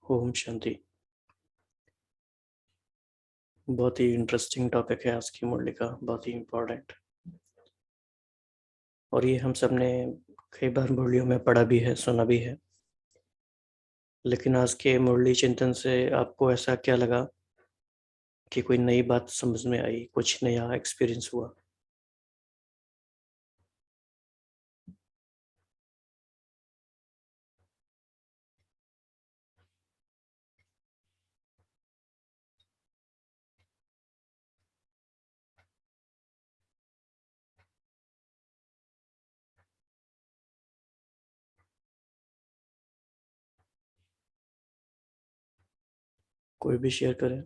ओम शांति। बहुत ही interesting topic है आज की मुरली का, बहुत ही इम्पोर्टेंट। और ये हम सब ने कई बार मुरलियों में पढ़ा भी है, सुना भी है। लेकिन आज के मुरली चिंतन से आपको ऐसा क्या लगा कि कोई नई बात समझ में आई, कुछ नया एक्सपीरियंस हुआ? कोई भी शेयर करें।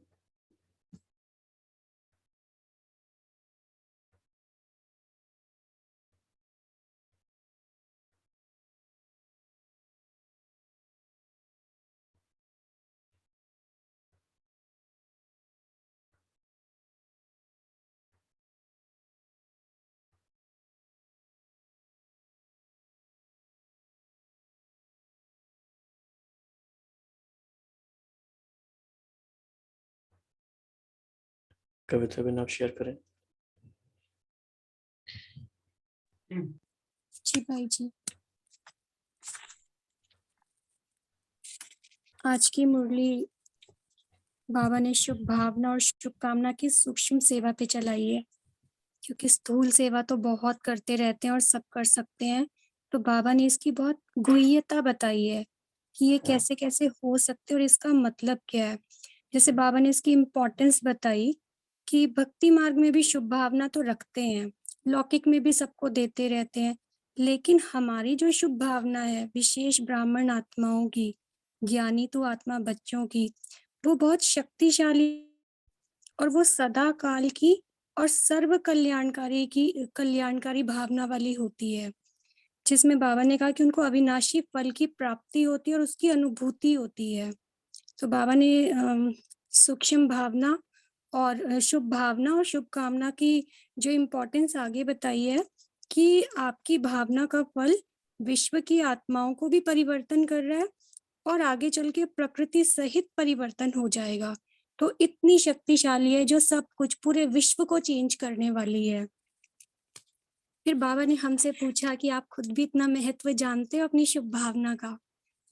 कविता बिना आप शेयर करें। जी भाई जी, आज की मुरली बाबा ने शुभ भावना और शुभकामना की सूक्ष्म सेवा पे चलाई है, क्योंकि स्थूल सेवा तो बहुत करते रहते हैं और सब कर सकते हैं। तो बाबा ने इसकी बहुत गुह्यता बताई है कि ये कैसे कैसे हो सकते और इसका मतलब क्या है। जैसे बाबा ने इसकी इम्पोर्टेंस बताई कि भक्ति मार्ग में भी शुभ भावना तो रखते हैं, लौकिक में भी सबको देते रहते हैं, लेकिन हमारी जो शुभ भावना है विशेष ब्राह्मण आत्माओं की, ज्ञानी तो आत्मा बच्चों की, वो बहुत शक्तिशाली और वो सदा काल की और सर्व कल्याणकारी भावना वाली होती है, जिसमें बाबा ने कहा कि उनको अविनाशी फल की प्राप्ति होती है और उसकी अनुभूति होती है। तो बाबा ने सूक्ष्म भावना और शुभ भावना और शुभकामना की जो इम्पोर्टेंस आगे बताई है कि आपकी भावना का फल विश्व की आत्माओं को भी परिवर्तन कर रहा है और आगे चल के प्रकृति सहित परिवर्तन हो जाएगा। तो इतनी शक्तिशाली है जो सब कुछ पूरे विश्व को चेंज करने वाली है। फिर बाबा ने हमसे पूछा कि आप खुद भी इतना महत्व जानते हो अपनी शुभ भावना का,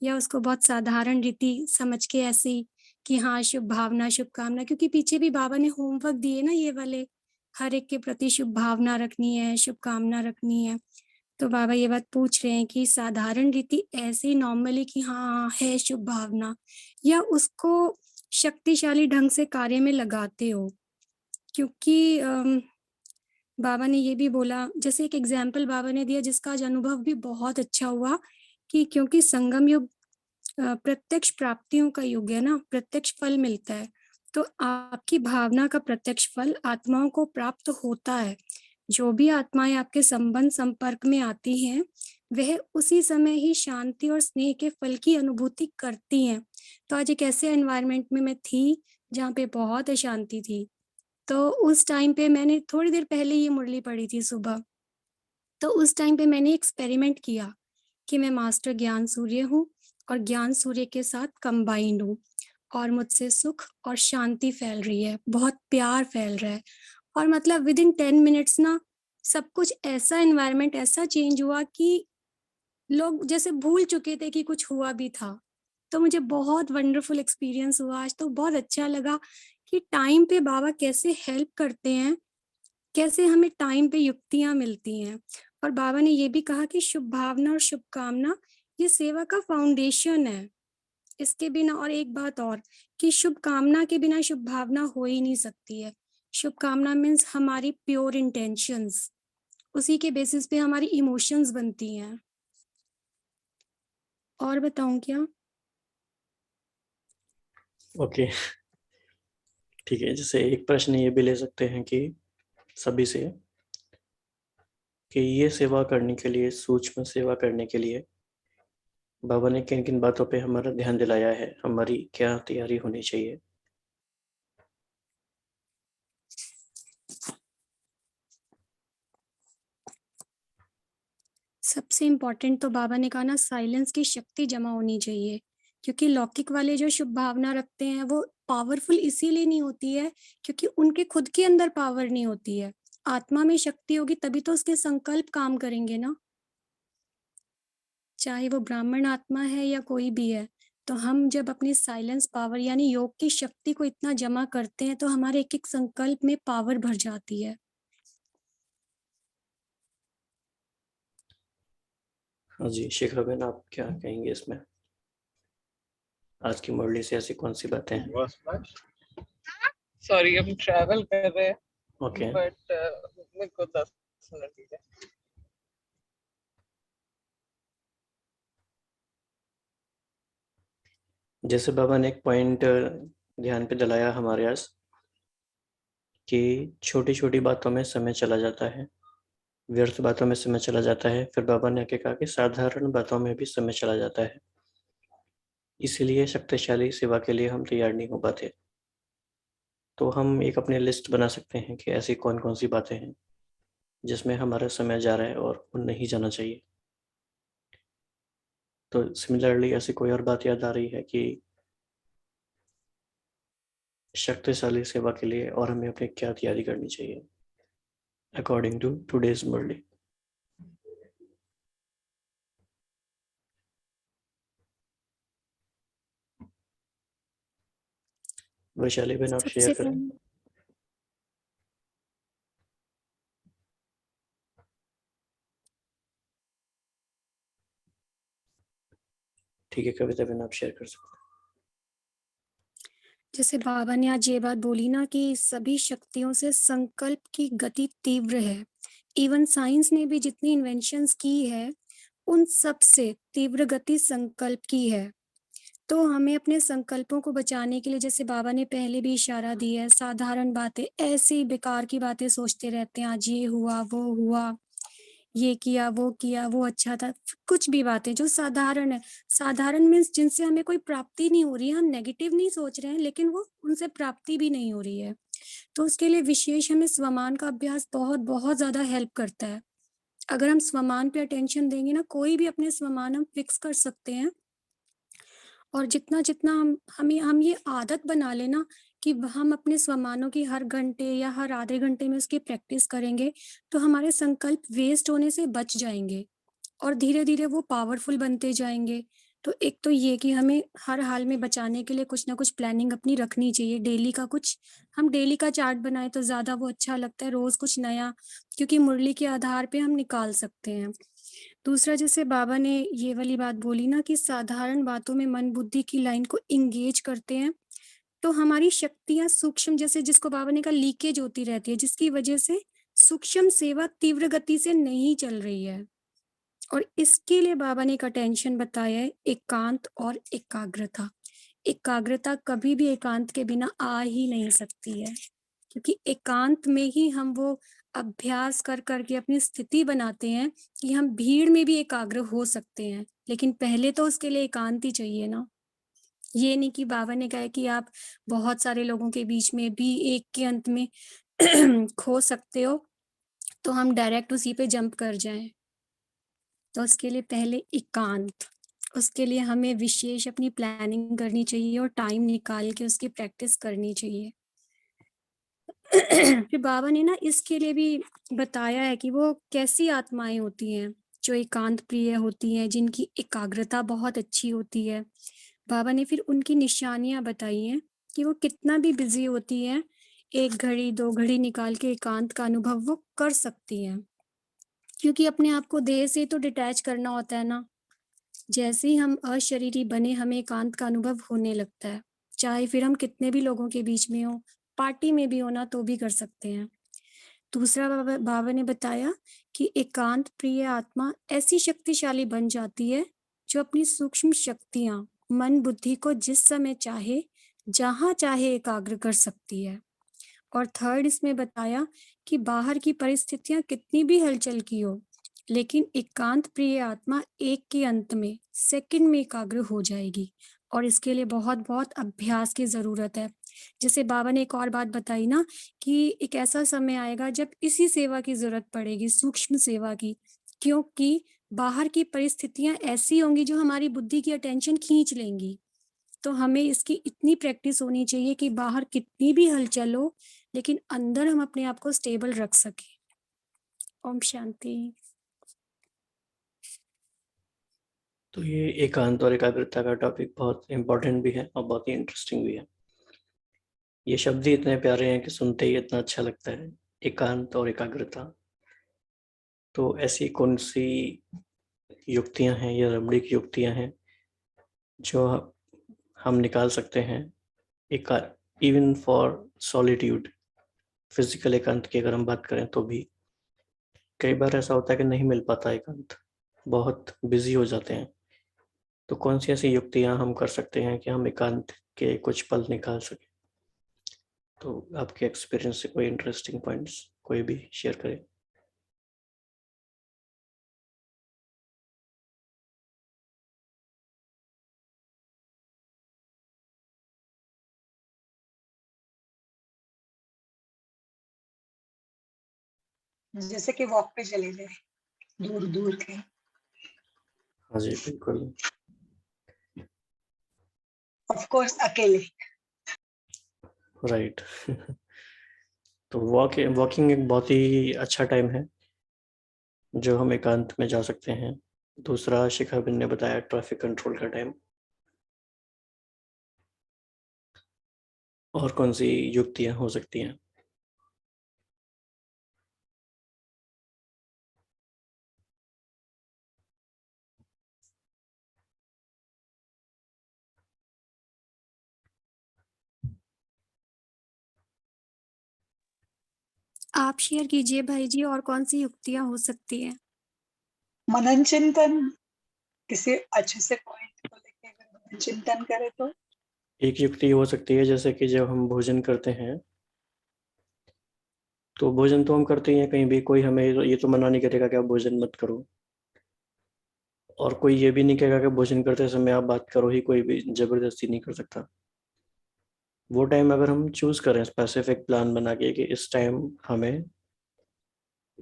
या उसको बहुत साधारण रीति समझ के ऐसी कि हाँ शुभ भावना शुभकामना, क्योंकि पीछे भी बाबा ने होमवर्क दिए ना ये वाले, हर एक के प्रति शुभ भावना रखनी है, शुभकामना रखनी है। तो बाबा ये बात पूछ रहे हैं कि साधारण रीति ऐसे नॉर्मली कि हाँ है शुभ भावना, या उसको शक्तिशाली ढंग से कार्य में लगाते हो। क्योंकि बाबा ने ये भी बोला, जैसे एक एग्जाम्पल बाबा ने दिया जिसका आज अनुभव भी बहुत अच्छा हुआ, कि क्योंकि संगम युग प्रत्यक्ष प्राप्तियों का युग है ना, प्रत्यक्ष फल मिलता है। तो आपकी भावना का प्रत्यक्ष फल आत्माओं को प्राप्त होता है। जो भी आत्माएं आपके संबंध संपर्क में आती हैं, वह उसी समय ही शांति और स्नेह के फल की अनुभूति करती हैं। तो आज एक ऐसे एनवायरनमेंट में मैं थी जहाँ पे बहुत अशांति थी। तो उस टाइम पे मैंने थोड़ी देर पहले ये मुरली पढ़ी थी सुबह। तो उस टाइम पे मैंने एक्सपेरिमेंट किया कि मैं मास्टर ज्ञान सूर्य हूँ और ज्ञान सूर्य के साथ कंबाइंड हूँ, और मुझसे सुख और शांति फैल रही है, बहुत प्यार फैल रहा है। और मतलब विद इन 10 मिनट्स ना सब कुछ ऐसा एनवायरनमेंट ऐसा चेंज हुआ कि लोग जैसे भूल चुके थे कि कुछ हुआ भी था। तो मुझे बहुत वंडरफुल एक्सपीरियंस हुआ आज। तो बहुत अच्छा लगा कि टाइम पे बाबा कैसे हेल्प करते हैं, कैसे हमें टाइम पे युक्तियां मिलती हैं। और बाबा ने ये भी कहा कि शुभ भावना और शुभकामना ये सेवा का फाउंडेशन है। इसके बिना, और एक बात और, कि शुभ कामना के बिना शुभ भावना हो ही नहीं सकती है। शुभ कामना मीन्स हमारी प्योर इंटेंशंस, उसी के बेसिस पे हमारी इमोशंस बनती हैं। और बताऊं क्या? ओके, ठीक है। जैसे एक प्रश्न ये भी ले सकते हैं कि सभी से, कि ये सेवा करने के लिए, सूक्ष्म सेवा करने के लिए बाबा ने किन किन बातों पे हमारा ध्यान दिलाया है, हमारी क्या तैयारी होनी चाहिए? सबसे इम्पोर्टेंट तो बाबा ने कहा ना, साइलेंस की शक्ति जमा होनी चाहिए। क्योंकि लौकिक वाले जो शुभ भावना रखते हैं वो पावरफुल इसीलिए नहीं होती है क्योंकि उनके खुद के अंदर पावर नहीं होती है। आत्मा में शक्ति होगी तभी तो उसके संकल्प काम करेंगे ना। चाहे वो ब्राह्मण आत्मा है या कोई भी है। तो हम जब अपनी साइलेंस पावर यानी योग की शक्ति को इतना जमा करते हैं तो हमारे एक-एक संकल्प में पावर भर जाती है। हाँ जी, शिखा बहन आप क्या कहेंगे इसमें? आज की मुरली से ऐसी कौन सी बातें हैं? सॉरी हम ट्रैवल कर रहे हैं ओके बट मेरे को 10 मिनट दीजिए। जैसे बाबा ने एक पॉइंट ध्यान पे दिलाया हमारे आज कि छोटी छोटी बातों में समय चला जाता है, व्यर्थ बातों में समय चला जाता है। फिर बाबा ने आके कहा कि साधारण बातों में भी समय चला जाता है, इसीलिए शक्तिशाली सेवा के लिए हम तैयार नहीं हो पाते। तो हम एक अपनी लिस्ट बना सकते हैं कि ऐसी कौन कौन सी बातें हैं जिसमें हमारा समय जा रहा है और वो नहीं जाना चाहिए। तो सिमिलरली ऐसी कोई और बात याद आ रही है कि शक्तिशाली सेवा के लिए और हमें अपनी क्या तैयारी करनी चाहिए अकॉर्डिंग टू टुडेज मुरली? वैशाली बहन आप शेयर सबसे करें। पहले ठीक है कविता बहन आप शेयर कर सकते जैसे बाबा ने आज ये बात बोली ना कि सभी शक्तियों से संकल्प की गति तीव्र है। इवन साइंस ने भी जितनी इन्वेंशंस की है, उन सब से तीव्र गति संकल्प की है। तो हमें अपने संकल्पों को बचाने के लिए जैसे बाबा ने पहले भी इशारा दिया है, साधारण बातें, ऐसी बेकार की बातें सोचते रहते हैं, आज ये हुआ, ये किया, वो अच्छा था। कुछ भी बातें जो साधारण है, साधारण मीन्स जिनसे हमें कोई प्राप्ति नहीं हो रही है, हम नेगेटिव नहीं सोच रहे हैं, लेकिन वो उनसे प्राप्ति भी नहीं हो रही है। तो उसके लिए विशेष हमें स्वमान का अभ्यास बहुत ज़्यादा हेल्प करता है। अगर हम स्वमान पे अटेंशन देंगे ना, कोई भी अपने स्वमान हम फिक्स कर सकते हैं। और जितना-जितना हम ये आदत बना लें ना कि हम अपने स्वमानों की हर घंटे या हर आधे घंटे में उसकी प्रैक्टिस करेंगे, तो हमारे संकल्प वेस्ट होने से बच जाएँगे और धीरे-धीरे वो पावरफुल बनते जाएँगे। तो एक तो ये कि हमें हर हाल में बचाने के लिए कुछ ना कुछ प्लानिंग अपनी रखनी चाहिए। डेली का कुछ हम डेली का चार्ट बनाएँ तो ज़्यादा वो अच्छा लगता है, रोज़ कुछ नया, क्योंकि मुरली के आधार पे हम निकाल सकते हैं। दूसरा जैसे बाबा ने ये वाली बात बोली ना कि साधारण बातों में मन बुद्धि की लाइन को एंगेज करते हैं, तो हमारी शक्तियाँ सूक्ष्म जैसे जिसको बाबा ने कहा लीकेज होती रहती है, जिसकी वजह से सूक्ष्म सेवा तीव्र गति से नहीं चल रही है। और इसके लिए बाबा ने एक अटेंशन बताया है, एकांत और एकाग्रता। एकाग्रता कभी भी एकांत के बिना आ ही नहीं सकती है, क्योंकि एकांत में ही हम वो अभ्यास कर के अपनी स्थिति बनाते हैं कि हम भीड़ में भी एकाग्र हो सकते हैं। लेकिन पहले तो उसके लिए एकांत ही चाहिए ना। ये नहीं कि बाबा ने कहा है कि आप बहुत सारे लोगों के बीच में भी एक के अंत में खो सकते हो, तो हम डायरेक्ट उसी पे जंप कर जाएँ। तो उसके लिए पहले एकांत, उसके लिए हमें विशेष अपनी प्लानिंग करनी चाहिए और टाइम निकाल के उसकी प्रैक्टिस करनी चाहिए। फिर बाबा ने ना इसके लिए भी बताया है कि वो कैसी आत्माएँ होती हैं, जो एकांत प्रिय होती हैं, जिनकी एकाग्रता बहुत अच्छी होती है। बाबा ने फिर उनकी निशानियाँ बताई हैं कि वो कितना भी बिज़ी होती हैं, 1 घड़ी, 2 घड़ी निकाल के एकांत का अनुभव वो कर सकती हैं। क्योंकि अपने आप को देह से तो डिटैच करना होता है ना। जैसे ही हम अशरीरी बने हमें एकांत का अनुभव होने लगता है। चाहे फिर हम कितने भी लोगों के बीच में हों, पार्टी में भी हो ना तो भी कर सकते हैं। दूसरा बाबा बाबा ने बताया कि एकांत प्रिय आत्मा ऐसी शक्तिशाली बन जाती है जो अपनी सूक्ष्म शक्तियाँ, मन बुद्धि को जिस समय चाहे, जहाँ चाहे एकाग्र कर सकती है। और थर्ड इसमें बताया कि बाहर की परिस्थितियाँ कितनी भी हलचल की हो, लेकिन एकांत प्रिय आत्मा एक के अंत में, सेकंड में एकाग्र हो जाएगी और इसके लिए बहुत-बहुत अभ्यास की ज़रूरत है। जैसे बाबा ने एक और बात बताई ना कि एक ऐसा समय आएगा जब इसी सेवा की ज़रूरत पड़ेगी, सूक्ष्म सेवा की, क्योंकि बाहर की परिस्थितियाँ ऐसी होंगी जो हमारी बुद्धि की अटेंशन खींच लेंगी। तो हमें इसकी इतनी प्रैक्टिस होनी चाहिए कि बाहर कितनी भी हलचल हो, लेकिन अंदर हम अपने आप को स्टेबल रख सकें। ओम शांति। तो ये एकांत और एकाग्रता का टॉपिक बहुत इम्पोर्टेंट भी है और बहुत ही इंटरेस्टिंग भी है। ये शब्द ही इतने प्यारे हैं कि सुनते ही इतना अच्छा लगता है, एकांत और एकाग्रता। तो ऐसी कौन सी युक्तियां हैं या रमणीक युक्तियां हैं जो हम निकाल सकते हैं इवन फॉर सॉलिट्यूड, फिजिकल एकांत की अगर हम बात करें तो भी कई बार ऐसा होता है कि नहीं मिल पाता एकांत, बहुत बिजी हो जाते हैं। तो कौन सी ऐसी युक्तियां हम कर सकते हैं कि हम एकांत के कुछ पल निकाल सकें? तो आपके एक्सपीरियंस से कोई इंटरेस्टिंग पॉइंट्स कोई भी शेयर करें। जैसे कि वॉक पे चले जाए दूर दूर के। हाँ जी बिल्कुल। ऑफ कोर्स अकेले। राइट। तो वॉकिंग एक बहुत ही अच्छा टाइम है जो हम एकांत में जा सकते हैं। दूसरा शिखा बिन ने बताया ट्रैफिक कंट्रोल का टाइम। और कौन सी युक्तियां हो सकती हैं? आप शेयर कीजिए भाई जी, और कौन सी युक्तियां हो सकती हैं? मनन चिंतन, किसी अच्छे से पॉइंट को लेके अगर मनन चिंतन करे तो। एक युक्ति हो सकती है जैसे कि जब हम भोजन करते हैं तो भोजन तो हम करते ही हैं, कहीं भी कोई हमें ये तो मना नहीं करेगा कि आप भोजन मत करो, और कोई ये भी नहीं कहेगा कि भोजन करते समय आप बात करो ही, कोई भी जबरदस्ती नहीं कर सकता। वो टाइम अगर हम चूज करें स्पेसिफिक प्लान बना के कि इस टाइम हमें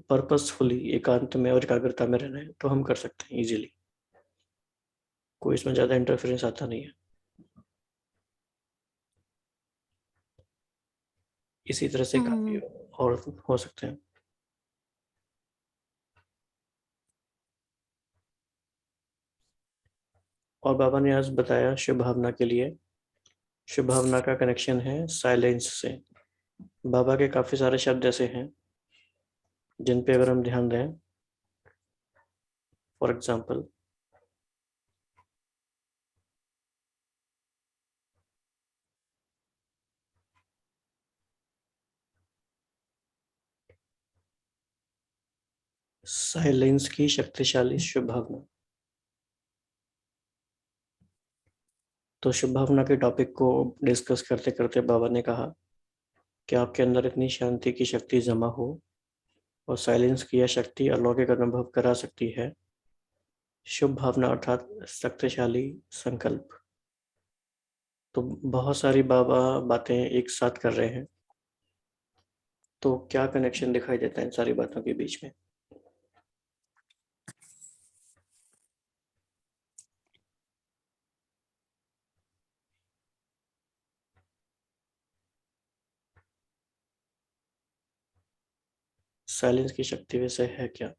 पर्पसफुली एकांत में और एकाग्रता में रहना है, तो हम कर सकते हैं इजीली। कोई इसमें ज़्यादा इंटरफेरेंस आता नहीं है। इसी तरह से काफ़ी और हो सकते हैं। और बाबा ने आज बताया शुभ भावना के लिए, शुभ भावना का कनेक्शन है साइलेंस से। बाबा के काफ़ी सारे शब्द ऐसे हैं जिन पे अगर हम ध्यान दें, फॉर एग्जाम्पल साइलेंस की शक्तिशाली शुभ भावना। तो शुभ भावना के टॉपिक को डिस्कस करते करते बाबा ने कहा कि आपके अंदर इतनी शांति की शक्ति जमा हो और साइलेंस की यह शक्ति अलौकिक अनुभव करा सकती है। शुभ भावना अर्थात शक्तिशाली संकल्प। तो बहुत सारी बाबा बातें एक साथ कर रहे हैं, तो क्या कनेक्शन दिखाई देता है इन सारी बातों के बीच में? साइलेंस की शक्ति वैसे है क्या,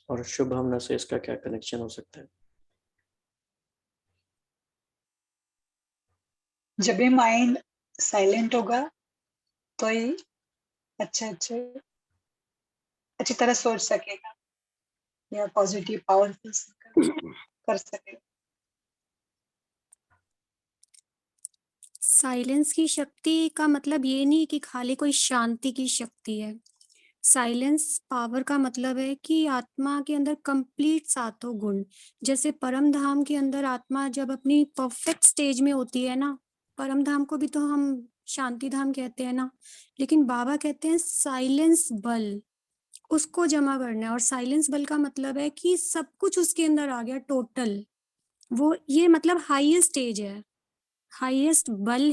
और शुभ भावना से इसका क्या कनेक्शन हो सकता है? जब भी माइंड साइलेंट होगा तो ही अच्छी तरह सोच सकेगा या पॉजिटिव पावरफुल कर सकेगा। साइलेंस की शक्ति का मतलब ये नहीं कि खाली कोई शांति की शक्ति है। साइलेंस पावर का मतलब है कि आत्मा के अंदर कंप्लीट सातों गुण, जैसे परम धाम के अंदर आत्मा जब अपनी परफेक्ट स्टेज में होती है ना, परम धाम को भी तो हम शांति धाम कहते हैं ना, लेकिन बाबा कहते हैं साइलेंस बल, उसको जमा करना है। और साइलेंस बल का मतलब है कि सब कुछ उसके अंदर आ गया टोटल। वो ये मतलब हाईएस्ट स्टेज है, हाईएस्ट बल